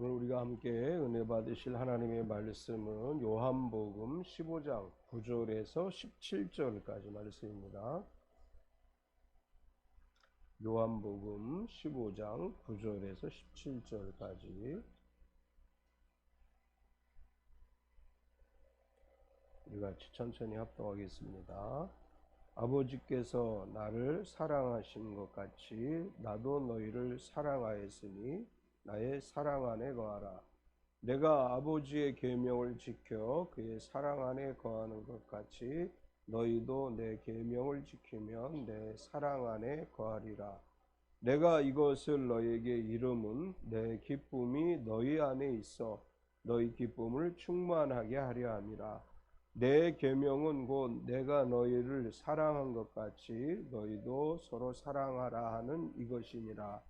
오늘 우리가 함께 은혜 받으실 하나님의 말씀은 요한복음 15장 9절에서 17절까지 말씀입니다. 요한복음 15장 9절에서 17절까지 우리 같이 천천히 합독하겠습니다. 아버지께서 나를 사랑하신 것 같이 나도 너희를 사랑하였으니 나의 사랑 안에 거하라. 내가 아버지의 계명을 지켜 그의 사랑 안에 거하는 것 같이 너희도 내 계명을 지키면 내 사랑 안에 거하리라. 내가 이것을 너희에게 이름은 내 기쁨이 너희 안에 있어 너희 기쁨을 충만하게 하려 함이라. 내 계명은 곧 내가 너희를 사랑한 것 같이 너희도 서로 사랑하라 하는 이것이니라.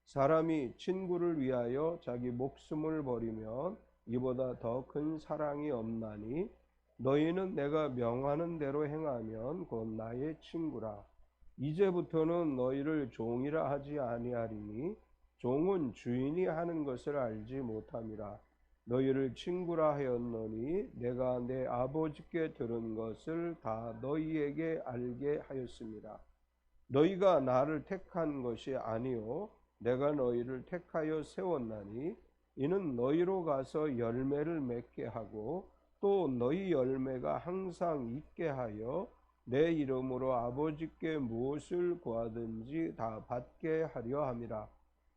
사람이 친구를 위하여 자기 목숨을 버리면 이보다 더 큰 사랑이 없나니 너희는 내가 명하는 대로 행하면 곧 나의 친구라. 이제부터는 너희를 종이라 하지 아니하리니 종은 주인이 하는 것을 알지 못함이라. 너희를 친구라 하였노니 내가 내 아버지께 들은 것을 다 너희에게 알게 하였습니다. 너희가 나를 택한 것이 아니요 내가 너희를 택하여 세웠나니 이는 너희로 가서 열매를 맺게 하고 또 너희 열매가 항상 있게 하여 내 이름으로 아버지께 무엇을 구하든지 다 받게 하려 함이라.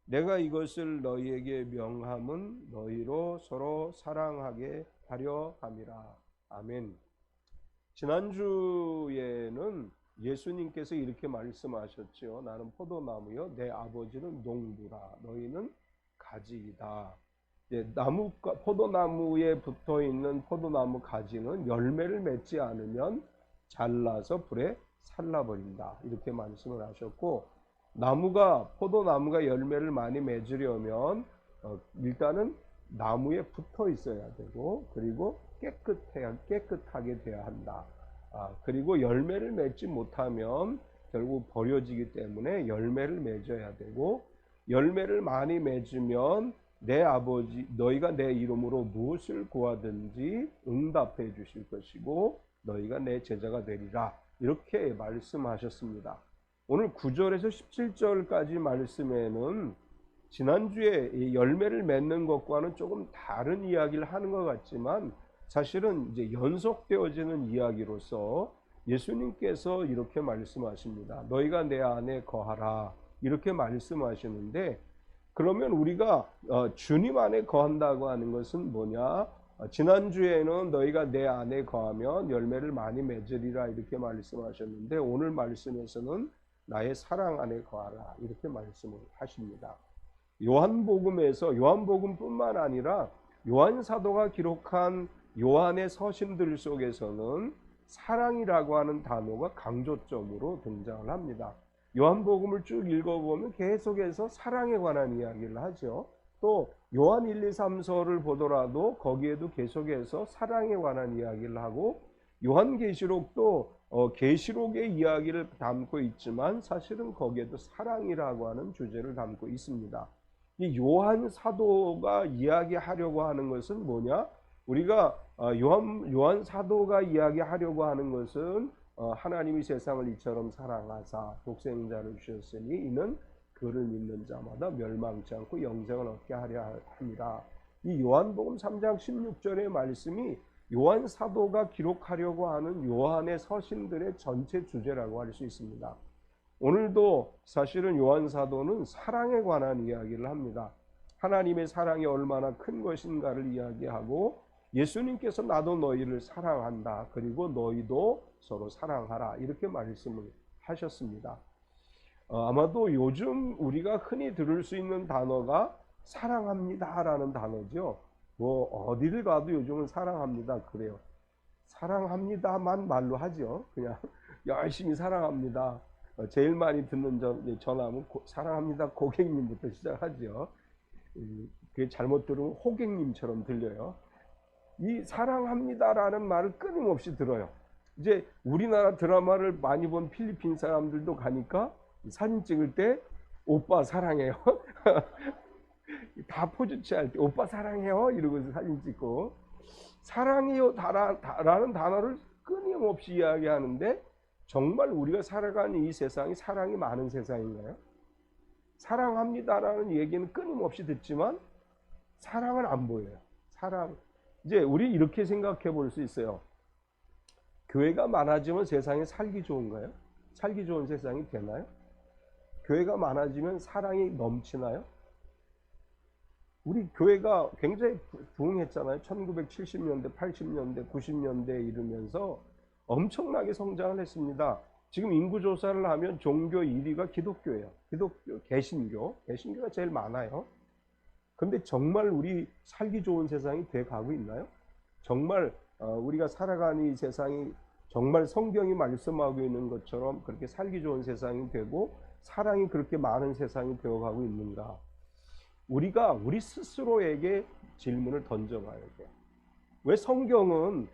내가 이것을 너희에게 명함은 너희로 서로 사랑하게 하려 함이라. 아멘. 지난주에는 예수님께서 이렇게 말씀하셨죠. 나는 포도나무요 내 아버지는 농부라. 너희는 가지이다. 포도나무에 붙어있는 포도나무 가지는 열매를 맺지 않으면 잘라서 불에 살라버린다. 이렇게 말씀을 하셨고, 포도나무가 열매를 많이 맺으려면 일단은 나무에 붙어 있어야 되고, 그리고 깨끗하게 돼야 한다. 그리고 열매를 맺지 못하면 결국 버려지기 때문에 열매를 맺어야 되고, 열매를 많이 맺으면 너희가 내 이름으로 무엇을 구하든지 응답해 주실 것이고 너희가 내 제자가 되리라. 이렇게 말씀하셨습니다. 오늘 9절에서 17절까지 말씀에는 지난주에 열매를 맺는 것과는 조금 다른 이야기를 하는 것 같지만 사실은 이제 연속되어지는 이야기로서 예수님께서 이렇게 말씀하십니다. 너희가 내 안에 거하라. 이렇게 말씀하시는데, 그러면 우리가 주님 안에 거한다고 하는 것은 뭐냐? 지난주에는 너희가 내 안에 거하면 열매를 많이 맺으리라 이렇게 말씀하셨는데, 오늘 말씀에서는 나의 사랑 안에 거하라 이렇게 말씀을 하십니다. 요한복음뿐만 아니라 요한 사도가 기록한 요한의 서신들 속에서는 사랑이라고 하는 단어가 강조점으로 등장을 합니다. 요한복음을 쭉 읽어보면 계속해서 사랑에 관한 이야기를 하죠. 또 요한 1, 2, 3서를 보더라도 거기에도 계속해서 사랑에 관한 이야기를 하고, 요한계시록도 계시록의 이야기를 담고 있지만 사실은 거기에도 사랑이라고 하는 주제를 담고 있습니다. 이 요한 사도가 이야기하려고 하는 것은 뭐냐? 우리가 요한 사도가 이야기하려고 하는 것은 하나님이 세상을 이처럼 사랑하사 독생자를 주셨으니 이는 그를 믿는 자마다 멸망치 않고 영생을 얻게 하려 합니다. 이 요한복음 3장 16절의 말씀이 요한 사도가 기록하려고 하는 요한의 서신들의 전체 주제라고 할 수 있습니다. 오늘도 사실은 요한 사도는 사랑에 관한 이야기를 합니다. 하나님의 사랑이 얼마나 큰 것인가를 이야기하고, 예수님께서 나도 너희를 사랑한다. 그리고 너희도 서로 사랑하라. 이렇게 말씀을 하셨습니다. 아마도 요즘 우리가 흔히 들을 수 있는 단어가 사랑합니다라는 단어죠. 어디를 가도 요즘은 사랑합니다. 그래요. 사랑합니다만 말로 하죠. 그냥 열심히 사랑합니다. 제일 많이 듣는 전화는 사랑합니다 고객님부터 시작하죠. 그게 잘못 들으면 호객님처럼 들려요. 이 사랑합니다라는 말을 끊임없이 들어요. 이제 우리나라 드라마를 많이 본 필리핀 사람들도 가니까 사진 찍을 때 오빠 사랑해요. 다 포즈 취할 때 오빠 사랑해요 이러고서 사진 찍고 사랑해요 라는 단어를 끊임없이 이야기하는데 정말 우리가 살아가는 이 세상이 사랑이 많은 세상인가요? 사랑합니다라는 얘기는 끊임없이 듣지만 사랑은 안 보여요. 사랑. 이제 우리 이렇게 생각해 볼 수 있어요. 교회가 많아지면 세상에 살기 좋은가요? 살기 좋은 세상이 되나요? 교회가 많아지면 사랑이 넘치나요? 우리 교회가 굉장히 부흥했잖아요. 1970년대, 80년대, 90년대에 이르면서 엄청나게 성장을 했습니다. 지금 인구조사를 하면 종교 1위가 기독교예요. 기독교, 개신교가 제일 많아요. 근데 정말 우리 살기 좋은 세상이 돼 가고 있나요? 정말 우리가 살아가는 이 세상이 정말 성경이 말씀하고 있는 것처럼 그렇게 살기 좋은 세상이 되고 사랑이 그렇게 많은 세상이 되어가고 있는가? 우리가 우리 스스로에게 질문을 던져봐야 돼요. 왜 성경은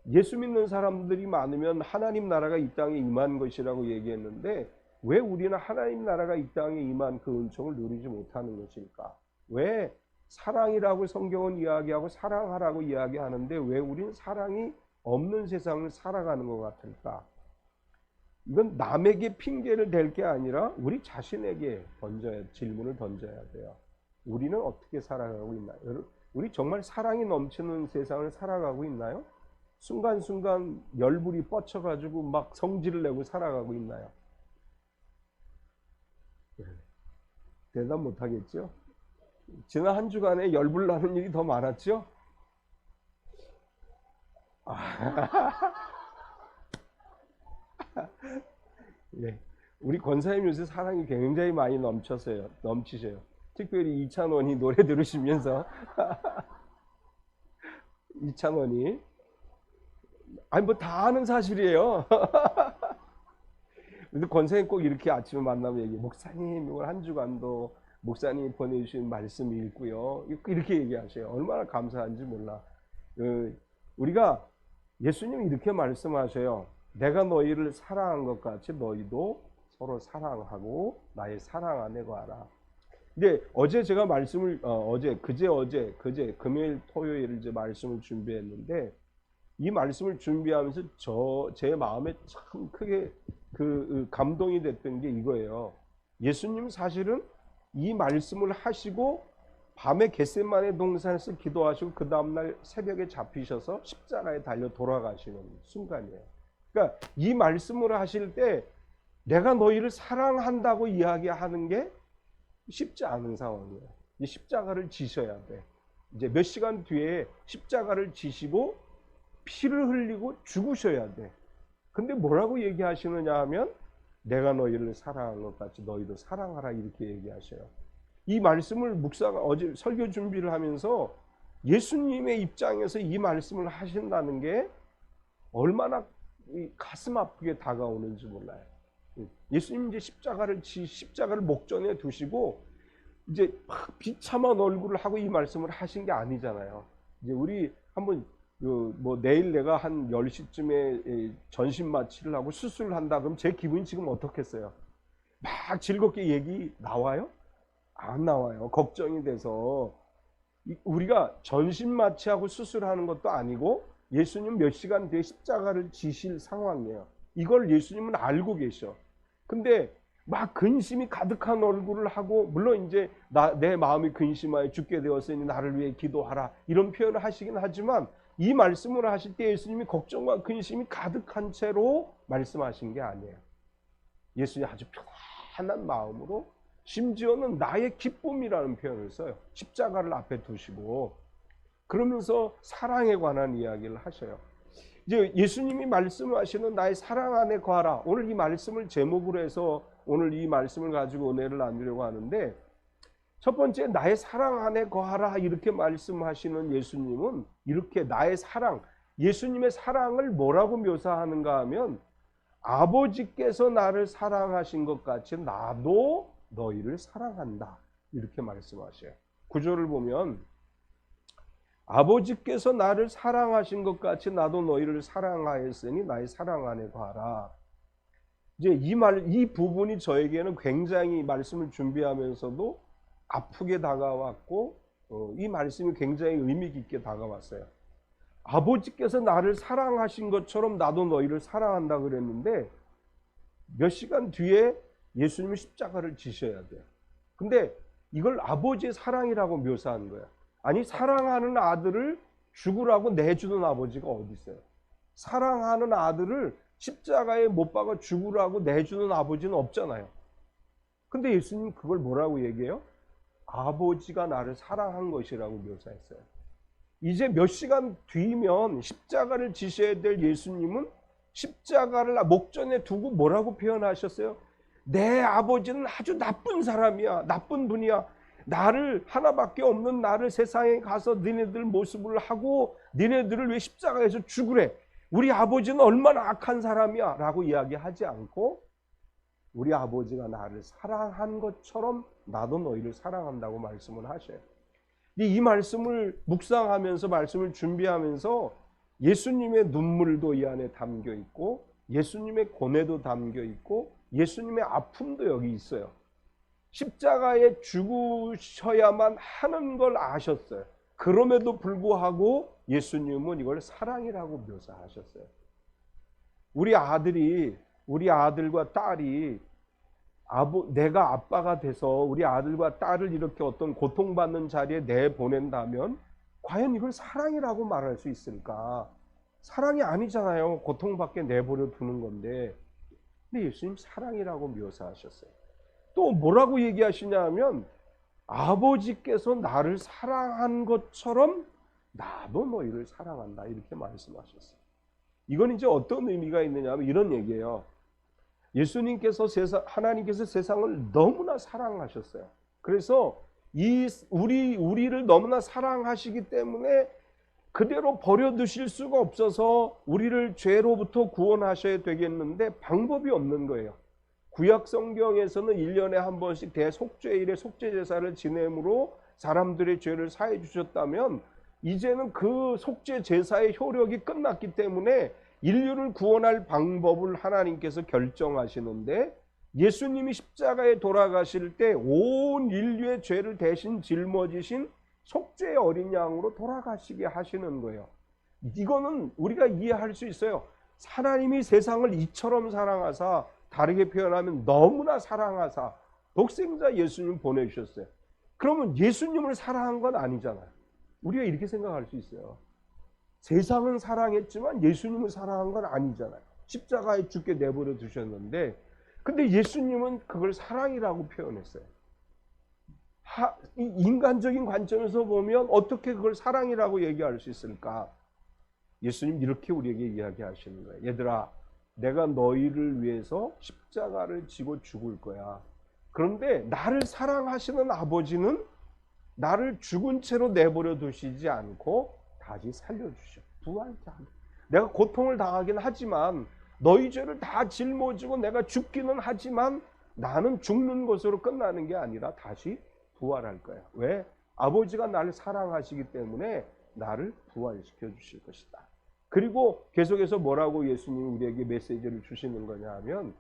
예수 믿는 사람들이 많으면 하나님 나라가 이 땅에 임한 것이라고 얘기했는데 왜 우리는 하나님 나라가 이 땅에 임한 그 은총을 누리지 못하는 것일까? 왜 사랑이라고 성경은 이야기하고 사랑하라고 이야기하는데 왜 우리는 사랑이 없는 세상을 살아가는 것 같을까? 이건 남에게 핑계를 댈 게 아니라 우리 자신에게 질문을 던져야 돼요. 우리는 어떻게 살아가고 있나요? 우리 정말 사랑이 넘치는 세상을 살아가고 있나요? 순간순간 열불이 뻗쳐가지고 막 성질을 내고 살아가고 있나요? 대답 못하겠죠? 지난 한 주간에 열불 나는 일이 더 많았죠? 네. 우리 권사님 요새 사랑이 굉장히 많이 넘치셔요. 특별히 이찬원이 노래 들으시면서 이찬원이 아니 뭐 다 아는 사실이에요. 근데 권사님 꼭 이렇게 아침에 만나면 얘기해. 목사님 오늘 한 주간도 목사님이 보내주신 말씀 읽고요. 이렇게 얘기하셔요. 얼마나 감사한지 몰라. 우리가 예수님이 이렇게 말씀하셔요. 내가 너희를 사랑한 것 같이 너희도 서로 사랑하고 나의 사랑 안에 거하라. 근데 어제 제가 말씀을 그제 금요일 토요일 이제 말씀을 준비했는데 이 말씀을 준비하면서 제 마음에 참 크게 그 감동이 됐던 게 이거예요. 예수님 사실은 이 말씀을 하시고 밤에 겟세마네 동산에서 기도하시고 그 다음날 새벽에 잡히셔서 십자가에 달려 돌아가시는 순간이에요. 그러니까 이 말씀을 하실 때 내가 너희를 사랑한다고 이야기하는 게 쉽지 않은 상황이에요. 이 십자가를 지셔야 돼. 이제 몇 시간 뒤에 십자가를 지시고 피를 흘리고 죽으셔야 돼. 근데 뭐라고 얘기하시느냐 하면 내가 너희를 사랑한 것 같이 너희도 사랑하라 이렇게 얘기하셔요. 이 말씀을 묵상 어제 설교 준비를 하면서 예수님의 입장에서 이 말씀을 하신다는 게 얼마나 가슴 아프게 다가오는지 몰라요. 예수님 이제 십자가를 목전에 두시고 이제 막 비참한 얼굴을 하고 이 말씀을 하신 게 아니잖아요. 이제 우리 한번 내일 내가 한 10시쯤에 전신 마취를 하고 수술을 한다 그러면 제 기분이 지금 어떻겠어요? 막 즐겁게 얘기 나와요? 안 나와요. 걱정이 돼서. 우리가 전신 마취하고 수술하는 것도 아니고 예수님 몇 시간 뒤에 십자가를 지실 상황이에요. 이걸 예수님은 알고 계셔. 근데 막 근심이 가득한 얼굴을 하고 물론 이제 내 마음이 근심하여 죽게 되었으니 나를 위해 기도하라 이런 표현을 하시긴 하지만 이 말씀을 하실 때 예수님이 걱정과 근심이 가득한 채로 말씀하신 게 아니에요. 예수님이 아주 편안한 마음으로 심지어는 나의 기쁨이라는 표현을 써요. 십자가를 앞에 두시고 그러면서 사랑에 관한 이야기를 하셔요. 이제 예수님이 말씀하시는 나의 사랑 안에 거하라. 오늘 이 말씀을 제목으로 해서 오늘 이 말씀을 가지고 은혜를 나누려고 하는데 첫 번째 나의 사랑 안에 거하라 이렇게 말씀하시는 예수님은 이렇게 나의 사랑, 예수님의 사랑을 뭐라고 묘사하는가 하면 아버지께서 나를 사랑하신 것 같이 나도 너희를 사랑한다 이렇게 말씀하셔요. 구절을 보면 아버지께서 나를 사랑하신 것 같이 나도 너희를 사랑하였으니 나의 사랑 안에 거하라. 이제 이 부분이 저에게는 굉장히 말씀을 준비하면서도 아프게 다가왔고 이 말씀이 굉장히 의미 깊게 다가왔어요. 아버지께서 나를 사랑하신 것처럼 나도 너희를 사랑한다 그랬는데 몇 시간 뒤에 예수님이 십자가를 지셔야 돼요. 근데 이걸 아버지의 사랑이라고 묘사한 거예요. 아니, 사랑하는 아들을 죽으라고 내주는 아버지가 어디 있어요? 사랑하는 아들을 십자가에 못 박아 죽으라고 내주는 아버지는 없잖아요. 근데 예수님 그걸 뭐라고 얘기해요? 아버지가 나를 사랑한 것이라고 묘사했어요. 이제 몇 시간 뒤면 십자가를 지셔야 될 예수님은 십자가를 목전에 두고 뭐라고 표현하셨어요? 내 아버지는 아주 나쁜 사람이야. 나쁜 분이야. 나를, 하나밖에 없는 나를 세상에 가서 니네들 모습을 하고 니네들을 왜 십자가에서 죽으래? 우리 아버지는 얼마나 악한 사람이야 라고 이야기하지 않고 우리 아버지가 나를 사랑한 것처럼 나도 너희를 사랑한다고 말씀을 하셔요. 이 말씀을 묵상하면서, 말씀을 준비하면서 예수님의 눈물도 이 안에 담겨 있고 예수님의 고뇌도 담겨 있고 예수님의 아픔도 여기 있어요. 십자가에 죽으셔야만 하는 걸 아셨어요. 그럼에도 불구하고 예수님은 이걸 사랑이라고 묘사하셨어요. 우리 아들과 딸이 내가 아빠가 돼서 우리 아들과 딸을 이렇게 어떤 고통받는 자리에 내보낸다면 과연 이걸 사랑이라고 말할 수 있을까? 사랑이 아니잖아요. 고통받게 내버려 두는 건데. 근데 예수님 사랑이라고 묘사하셨어요. 또 뭐라고 얘기하시냐 하면 아버지께서 나를 사랑한 것처럼 나도 너희를 사랑한다 이렇게 말씀하셨어요. 이건 이제 어떤 의미가 있느냐 하면 이런 얘기예요. 하나님께서 세상을 너무나 사랑하셨어요. 그래서 우리를 너무나 사랑하시기 때문에 그대로 버려두실 수가 없어서 우리를 죄로부터 구원하셔야 되겠는데 방법이 없는 거예요. 구약 성경에서는 1년에 한 번씩 대속죄일에 속죄제사를 지냄으로 사람들의 죄를 사해 주셨다면 이제는 그 속죄제사의 효력이 끝났기 때문에 인류를 구원할 방법을 하나님께서 결정하시는데 예수님이 십자가에 돌아가실 때 온 인류의 죄를 대신 짊어지신 속죄의 어린 양으로 돌아가시게 하시는 거예요. 이거는 우리가 이해할 수 있어요. 하나님이 세상을 이처럼 사랑하사, 다르게 표현하면 너무나 사랑하사 독생자 예수님 보내주셨어요. 그러면 예수님을 사랑한 건 아니잖아요. 우리가 이렇게 생각할 수 있어요. 세상은 사랑했지만 예수님을 사랑한 건 아니잖아요. 십자가에 죽게 내버려 두셨는데 근데 예수님은 그걸 사랑이라고 표현했어요. 인간적인 관점에서 보면 어떻게 그걸 사랑이라고 얘기할 수 있을까? 예수님 이렇게 우리에게 이야기하시는 거예요. 얘들아, 내가 너희를 위해서 십자가를 지고 죽을 거야. 그런데 나를 사랑하시는 아버지는 나를 죽은 채로 내버려 두시지 않고 다시 살려주셔. 부활하게. 내가 고통을 당하긴 하지만 너희 죄를 다 짊어지고 내가 죽기는 하지만 나는 죽는 것으로 끝나는 게 아니라 다시 부활할 거야. 왜? 아버지가 나를 사랑하시기 때문에 나를 부활시켜 주실 것이다. 그리고 계속해서 뭐라고 예수님이 우리에게 메시지를 주시는 거냐 하면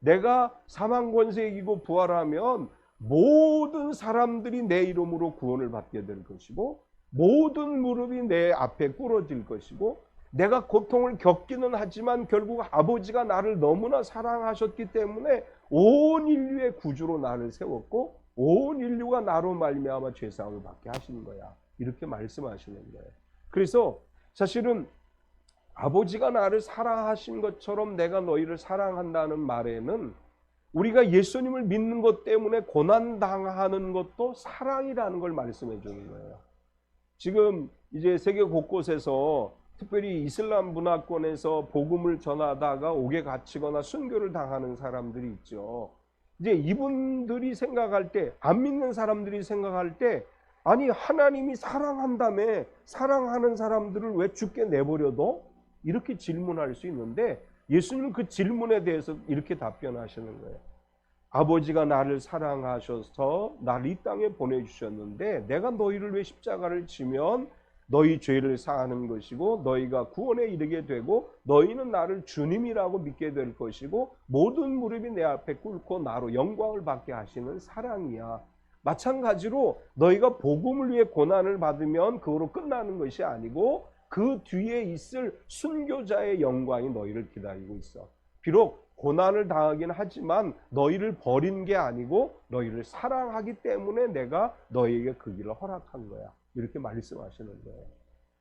내가 사망 권세 이기고 부활하면 모든 사람들이 내 이름으로 구원을 받게 될 것이고 모든 무릎이 내 앞에 꿇어질 것이고 내가 고통을 겪기는 하지만 결국 아버지가 나를 너무나 사랑하셨기 때문에 온 인류의 구주로 나를 세웠고 온 인류가 나로 말미암아 죄사함을 받게 하시는 거야. 이렇게 말씀하시는 거예요. 그래서 사실은 아버지가 나를 사랑하신 것처럼 내가 너희를 사랑한다는 말에는 우리가 예수님을 믿는 것 때문에 고난당하는 것도 사랑이라는 걸 말씀해 주는 거예요. 지금 이제 세계 곳곳에서 특별히 이슬람 문화권에서 복음을 전하다가 옥에 갇히거나 순교를 당하는 사람들이 있죠. 이제 이분들이 생각할 때, 안 믿는 사람들이 생각할 때, 아니 하나님이 사랑한다며 사랑하는 사람들을 왜 죽게 내버려둬? 이렇게 질문할 수 있는데 예수님은 그 질문에 대해서 이렇게 답변하시는 거예요. 아버지가 나를 사랑하셔서 나를 이 땅에 보내주셨는데 내가 너희를 왜 십자가를 지면 너희 죄를 사하는 것이고 너희가 구원에 이르게 되고 너희는 나를 주님이라고 믿게 될 것이고 모든 무릎이 내 앞에 꿇고 나로 영광을 받게 하시는 사랑이야. 마찬가지로 너희가 복음을 위해 고난을 받으면 그거로 끝나는 것이 아니고 그 뒤에 있을 순교자의 영광이 너희를 기다리고 있어. 비록 고난을 당하긴 하지만 너희를 버린 게 아니고 너희를 사랑하기 때문에 내가 너희에게 그 길을 허락한 거야. 이렇게 말씀하시는 거예요.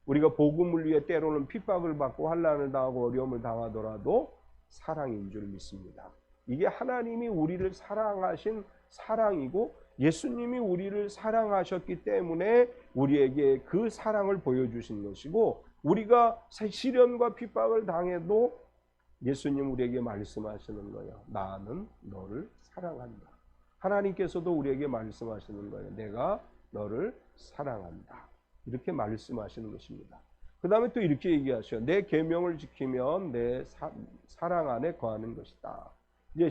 우리가 복음을 위해 때로는 핍박을 받고 환난을 당하고 어려움을 당하더라도 사랑인 줄 믿습니다. 이게 하나님이 우리를 사랑하신 사랑이고 예수님이 우리를 사랑하셨기 때문에 우리에게 그 사랑을 보여주신 것이고, 우리가 시련과 핍박을 당해도 예수님 우리에게 말씀하시는 거예요. 나는 너를 사랑한다. 하나님께서도 우리에게 말씀하시는 거예요. 내가 너를 사랑한다. 이렇게 말씀하시는 것입니다. 그 다음에 또 이렇게 얘기하셔요. 내 계명을 지키면 내 사랑 안에 거하는 것이다. 이제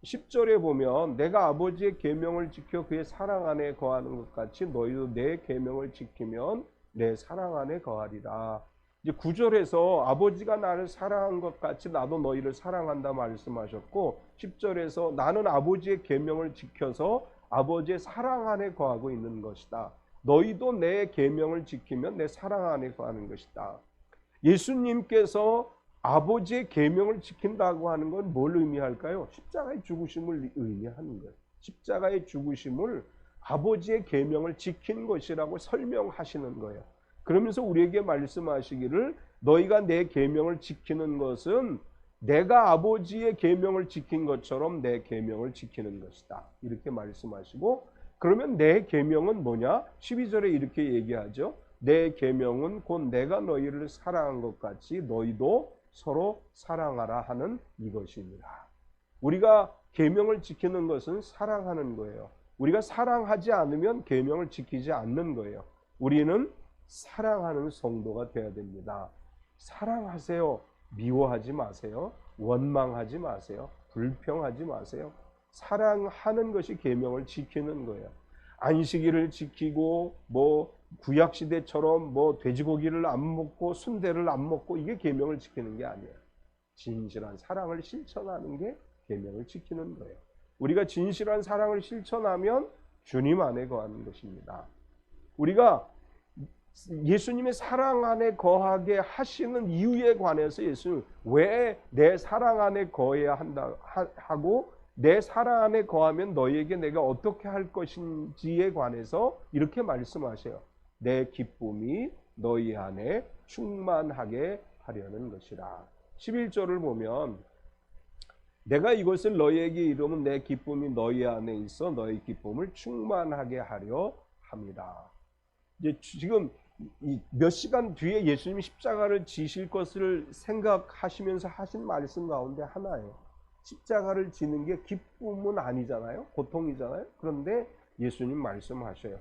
10절에 보면 내가 아버지의 계명을 지켜 그의 사랑 안에 거하는 것 같이 너희도 내 계명을 지키면 내 사랑 안에 거하리라. 이제 9절에서 아버지가 나를 사랑한 것 같이 나도 너희를 사랑한다 말씀하셨고, 10절에서 나는 아버지의 계명을 지켜서 아버지의 사랑 안에 거하고 있는 것이다. 너희도 내 계명을 지키면 내 사랑 안에 거하는 것이다. 예수님께서 아버지의 계명을 지킨다고 하는 건 뭘 의미할까요? 십자가의 죽으심을 의미하는 거예요. 십자가의 죽으심을 아버지의 계명을 지킨 것이라고 설명하시는 거예요. 그러면서 우리에게 말씀하시기를 너희가 내 계명을 지키는 것은 내가 아버지의 계명을 지킨 것처럼 내 계명을 지키는 것이다. 이렇게 말씀하시고, 그러면 내 계명은 뭐냐? 12절에 이렇게 얘기하죠. 내 계명은 곧 내가 너희를 사랑한 것 같이 너희도 서로 사랑하라 하는 이것입니다. 우리가 계명을 지키는 것은 사랑하는 거예요. 우리가 사랑하지 않으면 계명을 지키지 않는 거예요. 우리는 사랑하는 성도가 되어야 됩니다. 사랑하세요. 미워하지 마세요. 원망하지 마세요. 불평하지 마세요. 사랑하는 것이 계명을 지키는 거예요. 안식일을 지키고 구약 시대처럼 돼지고기를 안 먹고 순대를 안 먹고 이게 계명을 지키는 게 아니에요. 진실한 사랑을 실천하는 게 계명을 지키는 거예요. 우리가 진실한 사랑을 실천하면 주님 안에 거하는 것입니다. 우리가 예수님의 사랑 안에 거하게 하시는 이유에 관해서 예수님 왜 내 사랑 안에 거해야 한다 하고 내 사랑 안에 거하면 너희에게 내가 어떻게 할 것인지에 관해서 이렇게 말씀하세요. 내 기쁨이 너희 안에 충만하게 하려는 것이라. 11절을 보면 내가 이것을 너희에게 이루면 내 기쁨이 너희 안에 있어 너희 기쁨을 충만하게 하려 합니다. 이제 지금 몇 시간 뒤에 예수님이 십자가를 지실 것을 생각하시면서 하신 말씀 가운데 하나예요. 십자가를 지는 게 기쁨은 아니잖아요. 고통이잖아요. 그런데 예수님 말씀하셔요.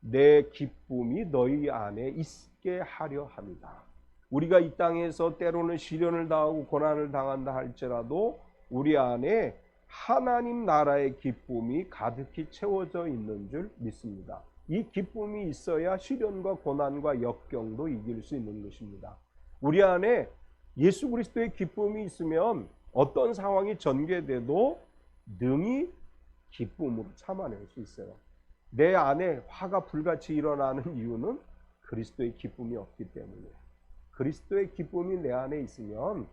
내 기쁨이 너희 안에 있게 하려 합니다. 우리가 이 땅에서 때로는 시련을 당하고 고난을 당한다 할지라도 우리 안에 하나님 나라의 기쁨이 가득히 채워져 있는 줄 믿습니다. 이 기쁨이 있어야 시련과 고난과 역경도 이길 수 있는 것입니다. 우리 안에 예수 그리스도의 기쁨이 있으면 어떤 상황이 전개돼도 능히 기쁨으로 참아낼 수 있어요. 내 안에 화가 불같이 일어나는 이유는 그리스도의 기쁨이 없기 때문에, 그리스도의 기쁨이 내 안에 있으면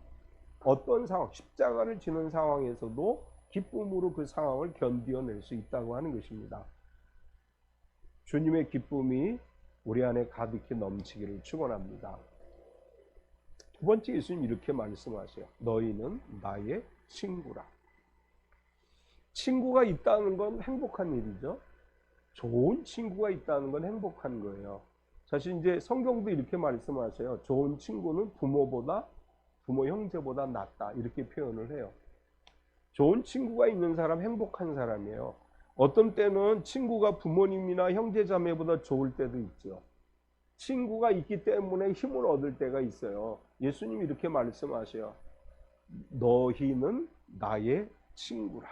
어떤 상황, 십자가를 지는 상황에서도 기쁨으로 그 상황을 견디어낼 수 있다고 하는 것입니다. 주님의 기쁨이 우리 안에 가득히 넘치기를 축원합니다. 두 번째, 예수님 이렇게 말씀하세요. 너희는 나의 친구라. 친구가 있다는 건 행복한 일이죠. 좋은 친구가 있다는 건 행복한 거예요. 사실 이제 성경도 이렇게 말씀하세요. 좋은 친구는 부모 형제보다 낫다, 이렇게 표현을 해요. 좋은 친구가 있는 사람 행복한 사람이에요. 어떤 때는 친구가 부모님이나 형제자매보다 좋을 때도 있죠. 친구가 있기 때문에 힘을 얻을 때가 있어요. 예수님이 이렇게 말씀하셔요. 너희는 나의 친구라.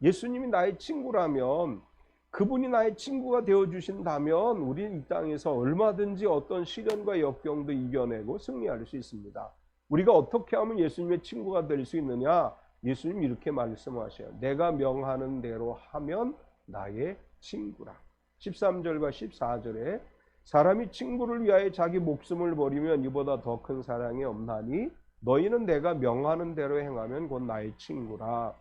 예수님이 나의 친구라면, 그분이 나의 친구가 되어주신다면 우리는 이 땅에서 얼마든지 어떤 시련과 역경도 이겨내고 승리할 수 있습니다. 우리가 어떻게 하면 예수님의 친구가 될 수 있느냐? 예수님이 이렇게 말씀하셔요. 내가 명하는 대로 하면 나의 친구라. 13절과 14절에 사람이 친구를 위하여 자기 목숨을 버리면 이보다 더 큰 사랑이 없나니 너희는 내가 명하는 대로 행하면 곧 나의 친구라.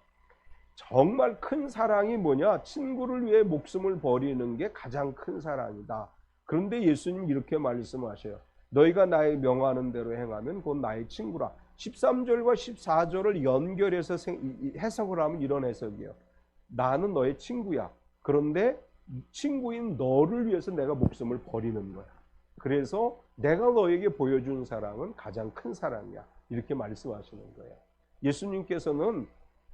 정말 큰 사랑이 뭐냐? 친구를 위해 목숨을 버리는 게 가장 큰 사랑이다. 그런데 예수님 이렇게 말씀하셔요. 너희가 나의 명하는 대로 행하면 곧 나의 친구라. 13절과 14절을 연결해서 해석을 하면 이런 해석이에요. 나는 너의 친구야. 그런데 친구인 너를 위해서 내가 목숨을 버리는 거야. 그래서 내가 너에게 보여준 사랑은 가장 큰 사랑이야. 이렇게 말씀하시는 거예요. 예수님께서는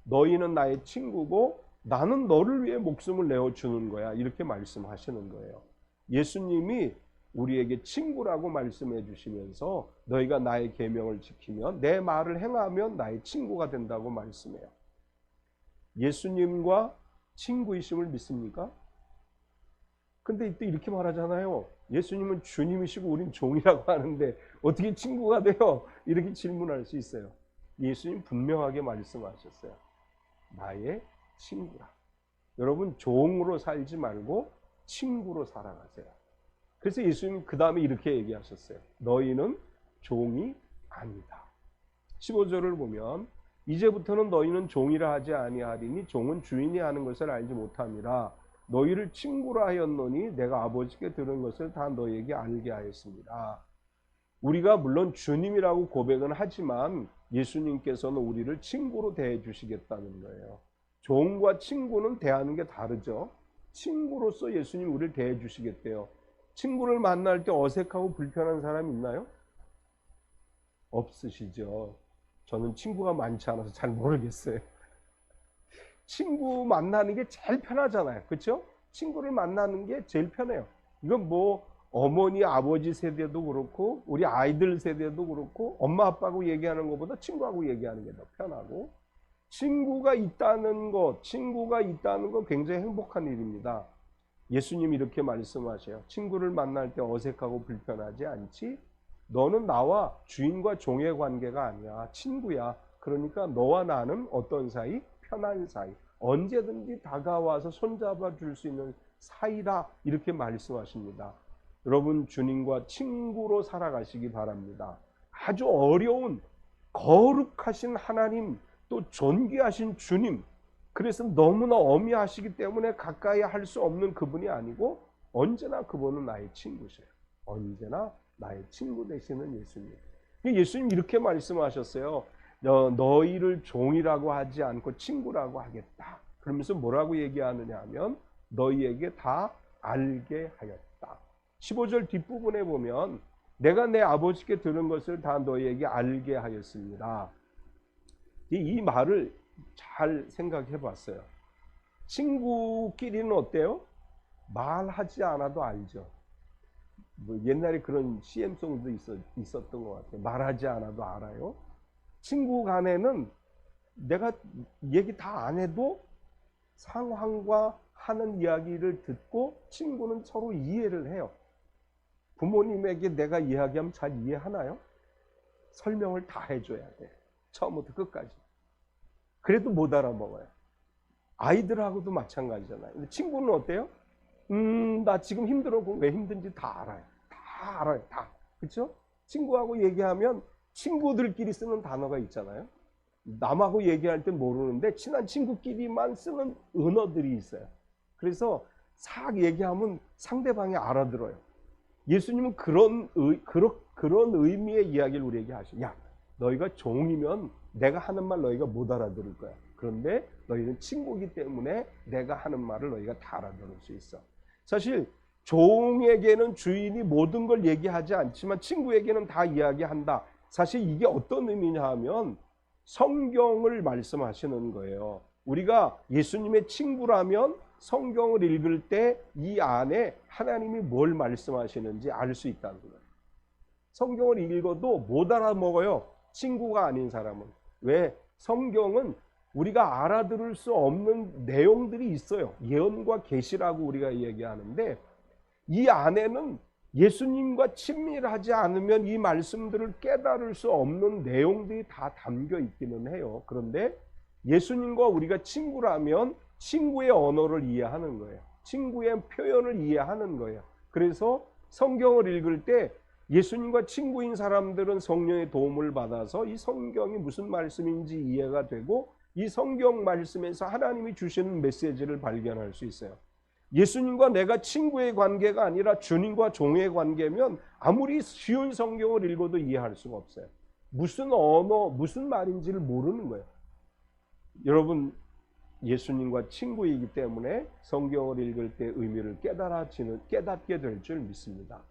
너희는 나의 친구고 나는 너를 위해 목숨을 내어주는 거야. 이렇게 말씀하시는 거예요. 예수님이 우리에게 친구라고 말씀해 주시면서 너희가 나의 계명을 지키면 내 말을 행하면 나의 친구가 된다고 말씀해요. 예수님과 친구이심을 믿습니까? 근데 이때 이렇게 말하잖아요. 예수님은 주님이시고 우린 종이라고 하는데 어떻게 친구가 돼요? 이렇게 질문할 수 있어요. 예수님 분명하게 말씀하셨어요. 나의 친구라. 여러분 종으로 살지 말고 친구로 살아가세요. 그래서 예수님 그 다음에 이렇게 얘기하셨어요. 너희는 종이 아니다. 15절을 보면 이제부터는 너희는 종이라 하지 아니하리니 종은 주인이 하는 것을 알지 못함이라. 너희를 친구라 하였노니 내가 아버지께 들은 것을 다 너희에게 알게 하였습니다. 우리가 물론 주님이라고 고백은 하지만 예수님께서는 우리를 친구로 대해 주시겠다는 거예요. 종과 친구는 대하는 게 다르죠. 친구로서 예수님 우리를 대해 주시겠대요. 친구를 만날 때 어색하고 불편한 사람 있나요? 없으시죠. 저는 친구가 많지 않아서 잘 모르겠어요. 친구 만나는 게 제일 편하잖아요. 그렇죠? 친구를 만나는 게 제일 편해요. 이건 뭐 어머니, 아버지 세대도 그렇고 우리 아이들 세대도 그렇고 엄마, 아빠하고 얘기하는 것보다 친구하고 얘기하는 게 더 편하고 친구가 있다는 것 굉장히 행복한 일입니다. 예수님이 이렇게 말씀하셔요. 친구를 만날 때 어색하고 불편하지 않지? 너는 나와 주인과 종의 관계가 아니야. 친구야. 그러니까 너와 나는 어떤 사이? 편한 사이. 언제든지 다가와서 손잡아 줄 수 있는 사이다. 이렇게 말씀하십니다. 여러분 주님과 친구로 살아가시기 바랍니다. 아주 어려운 거룩하신 하나님 또 존귀하신 주님, 그래서 너무나 어미하시기 때문에 가까이 할 수 없는 그분이 아니고 언제나 그분은 나의 친구세요. 언제나 나의 친구 되시는 예수님. 예수님 이렇게 말씀하셨어요. 너희를 종이라고 하지 않고 친구라고 하겠다. 그러면서 뭐라고 얘기하느냐 하면 너희에게 다 알게 하였다. 15절 뒷부분에 보면 내가 내 아버지께 들은 것을 다 너희에게 알게 하였습니다. 이 말을 잘 생각해 봤어요. 친구끼리는 어때요? 말하지 않아도 알죠. 뭐 옛날에 그런 CM송도 있었던 것 같아요. 말하지 않아도 알아요. 친구 간에는 내가 얘기 다 안 해도 상황과 하는 이야기를 듣고 친구는 서로 이해를 해요. 부모님에게 내가 이야기하면 잘 이해하나요? 설명을 다 해줘야 돼. 처음부터 끝까지. 그래도 못 알아먹어요. 아이들하고도 마찬가지잖아요. 근데 친구는 어때요? 나 지금 힘들어. 왜 힘든지 다 알아요. 다 알아요. 다. 그렇죠? 친구하고 얘기하면 친구들끼리 쓰는 단어가 있잖아요. 남하고 얘기할 땐 모르는데 친한 친구끼리만 쓰는 은어들이 있어요. 그래서 싹 얘기하면 상대방이 알아들어요. 예수님은 그런 의미의 이야기를 우리에게 하셔요. 야, 너희가 종이면 내가 하는 말 너희가 못 알아들을 거야. 그런데 너희는 친구이기 때문에 내가 하는 말을 너희가 다 알아들을 수 있어. 사실 종에게는 주인이 모든 걸 얘기하지 않지만 친구에게는 다 이야기한다. 사실 이게 어떤 의미냐 하면 성경을 말씀하시는 거예요. 우리가 예수님의 친구라면 성경을 읽을 때 이 안에 하나님이 뭘 말씀하시는지 알 수 있다는 거예요. 성경을 읽어도 못 알아먹어요. 친구가 아닌 사람은. 왜? 성경은 우리가 알아들을 수 없는 내용들이 있어요. 예언과 계시라고 우리가 얘기하는데 이 안에는 예수님과 친밀하지 않으면 이 말씀들을 깨달을 수 없는 내용들이 다 담겨 있기는 해요. 그런데 예수님과 우리가 친구라면 친구의 언어를 이해하는 거예요. 친구의 표현을 이해하는 거예요. 그래서 성경을 읽을 때 예수님과 친구인 사람들은 성령의 도움을 받아서 이 성경이 무슨 말씀인지 이해가 되고 이 성경 말씀에서 하나님이 주시는 메시지를 발견할 수 있어요. 예수님과 내가 친구의 관계가 아니라 주님과 종의 관계면 아무리 쉬운 성경을 읽어도 이해할 수가 없어요. 무슨 언어, 무슨 말인지를 모르는 거예요. 여러분, 예수님과 친구이기 때문에 성경을 읽을 때 의미를 깨닫게 될 줄 믿습니다.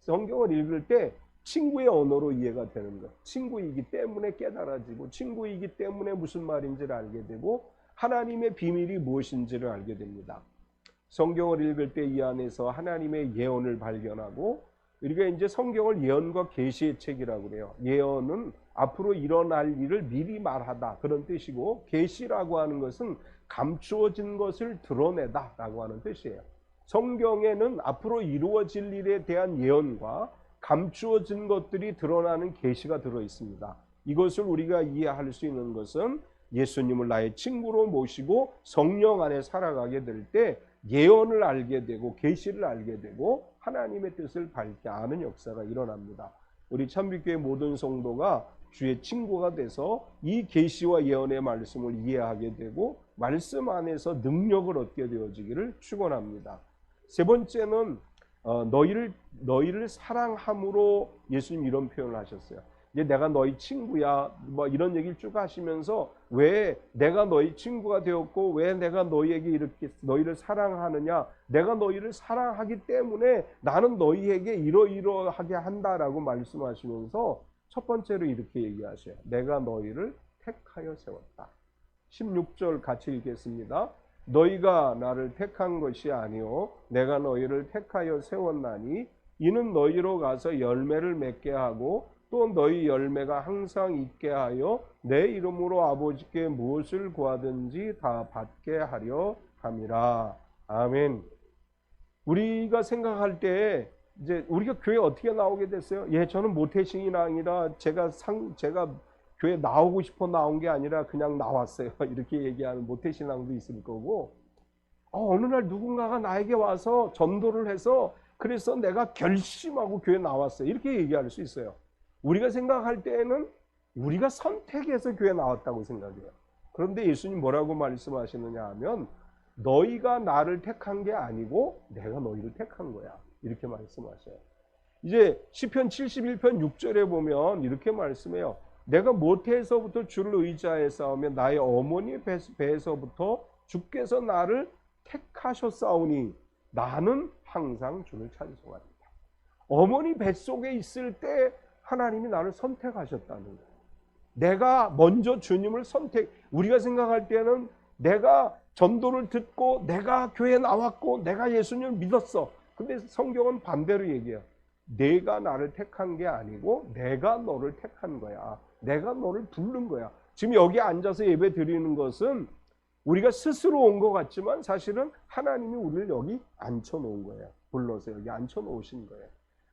성경을 읽을 때 친구의 언어로 이해가 되는 거예요. 친구이기 때문에 깨달아지고 친구이기 때문에 무슨 말인지를 알게 되고 하나님의 비밀이 무엇인지를 알게 됩니다. 성경을 읽을 때 이 안에서 하나님의 예언을 발견하고 우리가 이제 성경을 예언과 계시의 책이라고 그래요. 예언은 앞으로 일어날 일을 미리 말하다 그런 뜻이고 계시라고 하는 것은 감추어진 것을 드러내다 라고 하는 뜻이에요. 성경에는 앞으로 이루어질 일에 대한 예언과 감추어진 것들이 드러나는 계시가 들어 있습니다. 이것을 우리가 이해할 수 있는 것은 예수님을 나의 친구로 모시고 성령 안에 살아가게 될 때 예언을 알게 되고 계시를 알게 되고 하나님의 뜻을 밝게 아는 역사가 일어납니다. 우리 참빛교회 모든 성도가 주의 친구가 돼서 이 계시와 예언의 말씀을 이해하게 되고 말씀 안에서 능력을 얻게 되어지기를 축원합니다. 세 번째는 너희를 사랑함으로 예수님 이런 표현을 하셨어요. 이제 내가 너희 친구야 뭐 이런 얘기를 쭉 하시면서 왜 내가 너희 친구가 되었고 왜 내가 너희에게 이렇게 너희를 사랑하느냐, 내가 너희를 사랑하기 때문에 나는 너희에게 이러이러하게 한다라고 말씀하시면서 첫 번째로 이렇게 얘기하셔요. 내가 너희를 택하여 세웠다. 16절 같이 읽겠습니다. 너희가 나를 택한 것이 아니요 내가 너희를 택하여 세웠나니 이는 너희로 가서 열매를 맺게 하고 또 너희 열매가 항상 있게 하여 내 이름으로 아버지께 무엇을 구하든지 다 받게 하려 함이라. 아멘. 우리가 생각할 때 이제 우리가 교회 어떻게 나오게 됐어요? 예, 저는 모태신앙이라 제가 교회 나오고 싶어 나온 게 아니라 그냥 나왔어요. 이렇게 얘기하는 모태신앙도 있을 거고, 어느 날 누군가가 나에게 와서 전도를 해서 그래서 내가 결심하고 교회 나왔어요. 이렇게 얘기할 수 있어요. 우리가 생각할 때에는 우리가 선택해서 교회 나왔다고 생각해요. 그런데 예수님 뭐라고 말씀하시느냐 하면 너희가 나를 택한 게 아니고 내가 너희를 택한 거야. 이렇게 말씀하셔요. 이제 시편 71편 6절에 보면 이렇게 말씀해요. 내가 모태에서부터 주를 의지하여 싸우며 나의 어머니 배에서부터 주께서 나를 택하셨사오니 나는 항상 주를 찬송합니다. 어머니 뱃속에 있을 때 하나님이 나를 선택하셨다는 거예요. 내가 먼저 주님을 우리가 생각할 때는 내가 전도를 듣고 내가 교회에 나왔고 내가 예수님을 믿었어. 근데 성경은 반대로 얘기해요. 내가 나를 택한 게 아니고 내가 너를 택한 거야. 내가 너를 부른 거야. 지금 여기 앉아서 예배 드리는 것은 우리가 스스로 온 것 같지만 사실은 하나님이 우리를 여기 앉혀놓은 거예요. 불러서 여기 앉혀놓으신 거예요.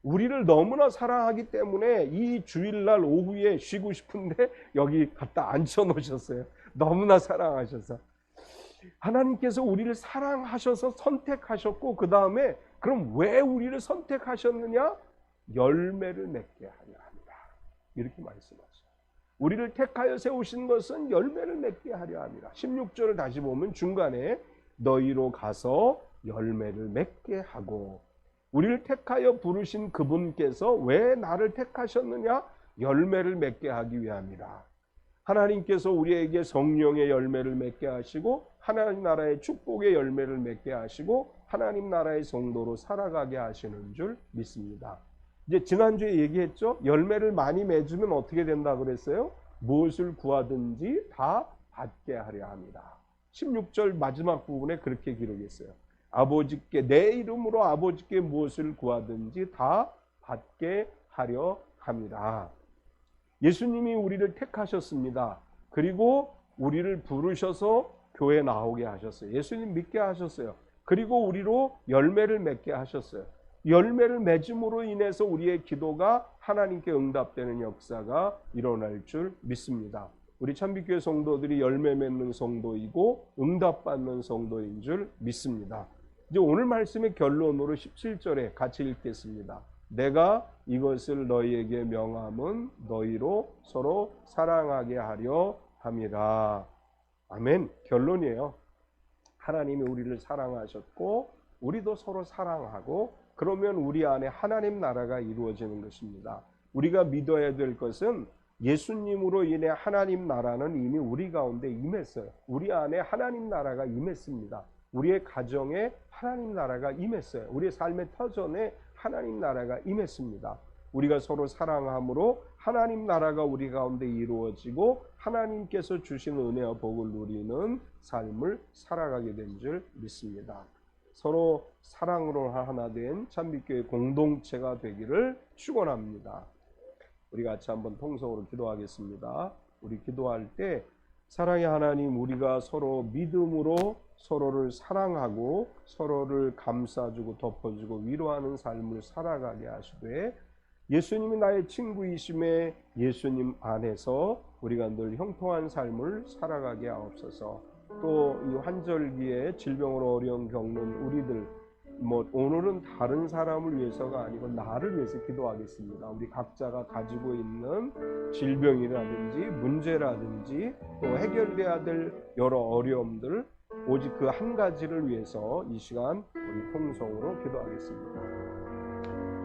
우리를 너무나 사랑하기 때문에 이 주일날 오후에 쉬고 싶은데 여기 갖다 앉혀놓으셨어요. 너무나 사랑하셔서. 하나님께서 우리를 사랑하셔서 선택하셨고 그 다음에 그럼 왜 우리를 선택하셨느냐? 열매를 맺게 하려 합니다. 이렇게 말씀하셔요. 우리를 택하여 세우신 것은 열매를 맺게 하려 합니다. 16절을 다시 보면 중간에 너희로 가서 열매를 맺게 하고, 우리를 택하여 부르신 그분께서 왜 나를 택하셨느냐? 열매를 맺게 하기 위함이라. 하나님께서 우리에게 성령의 열매를 맺게 하시고 하나님 나라의 축복의 열매를 맺게 하시고 하나님 나라의 성도로 살아가게 하시는 줄 믿습니다. 이제 지난주에 얘기했죠. 열매를 많이 맺으면 어떻게 된다 그랬어요? 무엇을 구하든지 다 받게 하려 합니다. 16절 마지막 부분에 그렇게 기록했어요. 아버지께 내 이름으로 아버지께 무엇을 구하든지 다 받게 하려 합니다. 예수님이 우리를 택하셨습니다. 그리고 우리를 부르셔서 교회에 나오게 하셨어요. 예수님 믿게 하셨어요. 그리고 우리로 열매를 맺게 하셨어요. 열매를 맺음으로 인해서 우리의 기도가 하나님께 응답되는 역사가 일어날 줄 믿습니다. 우리 참빛교회 성도들이 열매 맺는 성도이고 응답받는 성도인 줄 믿습니다. 이제 오늘 말씀의 결론으로 17절에 같이 읽겠습니다. 내가 이것을 너희에게 명함은 너희로 서로 사랑하게 하려 함이라. 아멘. 결론이에요. 하나님이 우리를 사랑하셨고 우리도 서로 사랑하고 그러면 우리 안에 하나님 나라가 이루어지는 것입니다. 우리가 믿어야 될 것은 예수님으로 인해 하나님 나라는 이미 우리 가운데 임했어요. 우리 안에 하나님 나라가 임했습니다. 우리의 가정에 하나님 나라가 임했어요. 우리의 삶의 터전에 하나님 나라가 임했습니다. 우리가 서로 사랑함으로 하나님 나라가 우리 가운데 이루어지고 하나님께서 주신 은혜와 복을 누리는 삶을 살아가게 된 줄 믿습니다. 서로 사랑으로 하나 된 참빛교회 공동체가 되기를 축원합니다. 우리 같이 한번 통성으로 기도하겠습니다. 우리 기도할 때 사랑의 하나님, 우리가 서로 믿음으로 서로를 사랑하고 서로를 감싸주고 덮어주고 위로하는 삶을 살아가게 하시되 예수님이 나의 친구이심에 예수님 안에서 우리가 늘 형통한 삶을 살아가게 하옵소서. 또 이 환절기에 질병으로 어려움 겪는 우리들, 오늘은 다른 사람을 위해서가 아니고 나를 위해서 기도하겠습니다. 우리 각자가 가지고 있는 질병이라든지 문제라든지 또 해결돼야 될 여러 어려움들, 오직 그 한 가지를 위해서 이 시간 우리 통성으로 기도하겠습니다.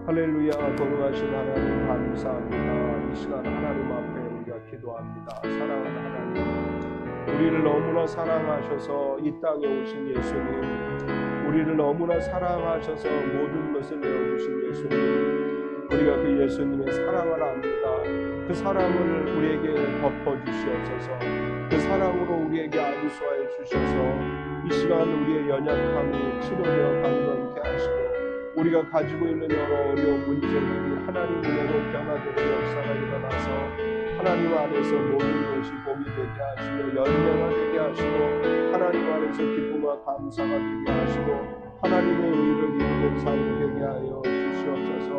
할렐루야. 거룩하신 하나님 감사합니다. 이 시간 하나님 앞에 우리가 기도합니다. 사랑하는 하나님, 우리를 너무나 사랑하셔서 이 땅에 오신 예수님, 우리를 너무나 사랑하셔서 모든 것을 내어주신 예수님, 우리가 그 예수님의 사랑을 압니다. 그 사랑을 우리에게 덮어주시옵소서. 그 사랑으로 우리에게 안수하여 주셔서 이 시간 우리의 연약함이 치료되어 강건케 하시고 우리가 가지고 있는 여러 어려운 문제들이 하나님 은혜로 변화되는 역사가 일어나서 하나님 안에서 모든 것이 복이 되게 하시고 열매가 되게 하시고 하나님 안에서 기쁨과 감사가 되게 하시고 하나님의 의를 이루는 삶이 되게 하여 주시옵소서.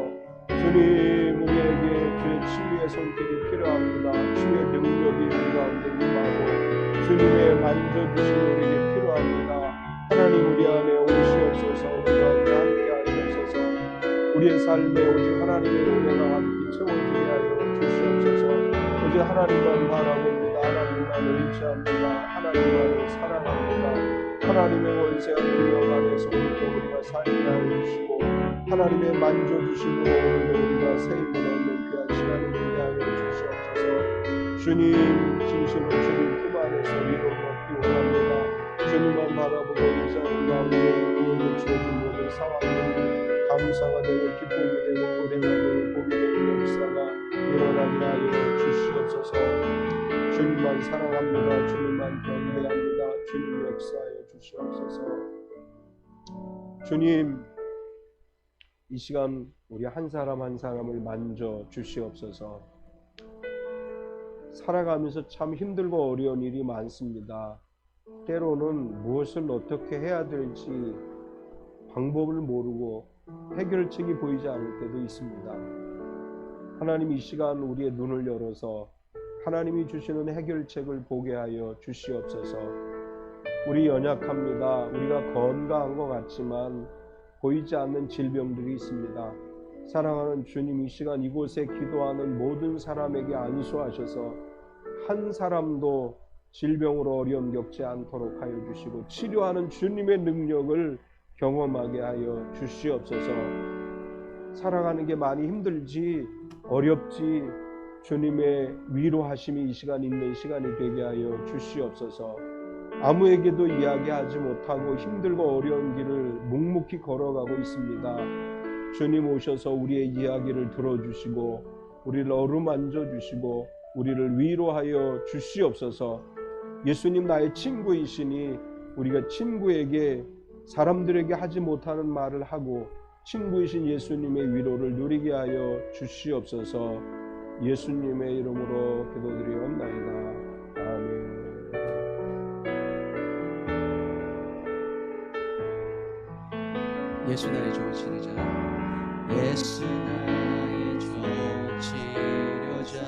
주님, 우리에게 주의 치유의 손길이 필요합니다. 주의 능력이 우리 가운데 임하고 주님의 만져주심이 우리에게 필요합니다. 하나님, 우리 안에 오시옵소서. 우리 가운데 함께 하시옵소서. 우리의 삶에 오직 하나님의 은혜가 함께 채워지게 하여 주시옵소서. 오직 하나님만 바라봅니다. 하나님만 의지합니다. 하나님만을 사랑합니다. 하나님의 원세한 능력 안에서 오늘도 우리가 살게 하여 주시고 하나님의 만져주심으로 오늘도 우리가 세임을 얻는 귀한 시간이 되게 하여 주시옵소서. 주님, 진실로 주님 품 안에서 위로를 얻기 원합니다. 주님만 바라보고 이 자리 가운데 우리에게 주어진 모든 상황들이 감사가 되고 기쁨이 되고 은혜가 되고 복이 되는 역사가 일어나게 하여 주시옵소서. 주님만 사랑합니다. 주님만 경배합니다. 주님 역사하여 주시옵소서. 주님, 이 시간 우리 한 사람 한 사람을 만져 주시옵소서. 살아가면서 참 힘들고 어려운 일이 많습니다. 때로는 무엇을 어떻게 해야 될지 방법을 모르고 해결책이 보이지 않을 때도 있습니다. 하나님, 이 시간 우리의 눈을 열어서 하나님이 주시는 해결책을 보게 하여 주시옵소서. 우리 연약합니다. 우리가 건강한 것 같지만 보이지 않는 질병들이 있습니다. 사랑하는 주님, 이 시간 이곳에 기도하는 모든 사람에게 안수하셔서 한 사람도 질병으로 어려움 겪지 않도록 하여 주시고 치료하는 주님의 능력을 경험하게 하여 주시옵소서. 살아가는 게 많이 힘들지 어렵지 주님의 위로하심이 이 시간 있는 시간이 되게 하여 주시옵소서. 아무에게도 이야기하지 못하고 힘들고 어려운 길을 묵묵히 걸어가고 있습니다. 주님 오셔서 우리의 이야기를 들어주시고 우리를 어루만져 주시고 우리를 위로하여 주시옵소서. 예수님 나의 친구이시니 우리가 친구에게 사람들에게 하지 못하는 말을 하고 친구이신 예수님의 위로를 누리게 하여 주시옵소서. 예수님의 이름으로 기도드리옵나이다. 아멘. 예수 나의 좋은 치료자, 예수 나의 좋은 치료자,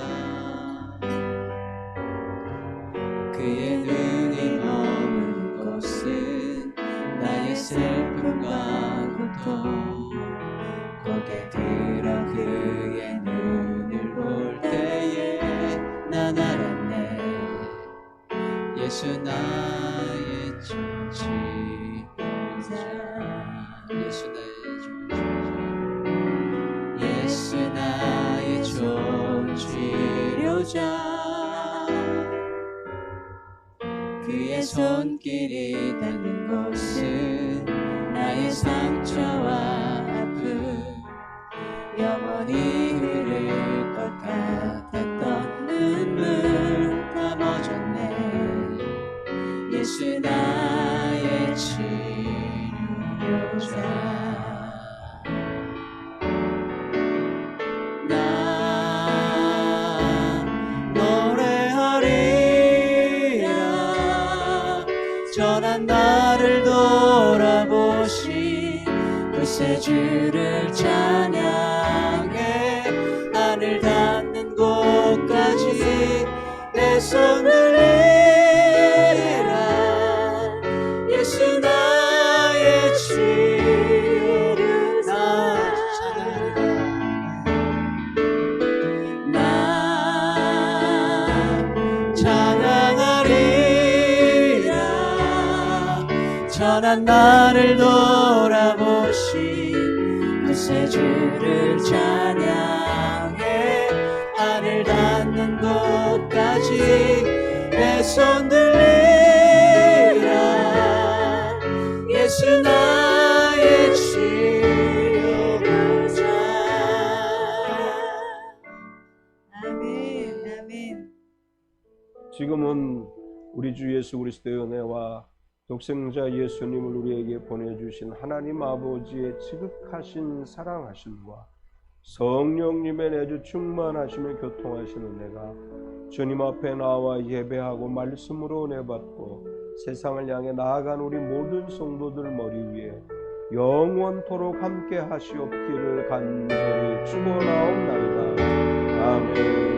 손길이 닿는 곳은 나의 상처와 아픔 영원히 흐를 것 같았던 눈물 다 멎었네. 예수 나의 치료자. 나 노래하리라. 전한 나를 돌아보신 그 주를 찬양해. 하늘 닿는 곳까지 내 손 들리라. 예수 나의 치료자. 나 찬양하리라. 전한 나를 돌아보신 그 주를 찬양해. 하늘 닿는 곳까지 내 손 들리라. 예수 나의 치료자. 아멘. 아멘. 지금은 우리 주 예수 그리스도의 은혜와 독생자 예수님을 우리에게 보내주신 하나님 아버지의 지극하신 사랑하심과 성령님의 내주 충만하심에 교통하신 은혜가 주님 앞에 나와 예배하고 말씀으로 은혜 받고 세상을 향해 나아간 우리 모든 성도들 머리 위에 영원토록 함께 하시옵기를 간절히 축원하옵나이다. 아멘.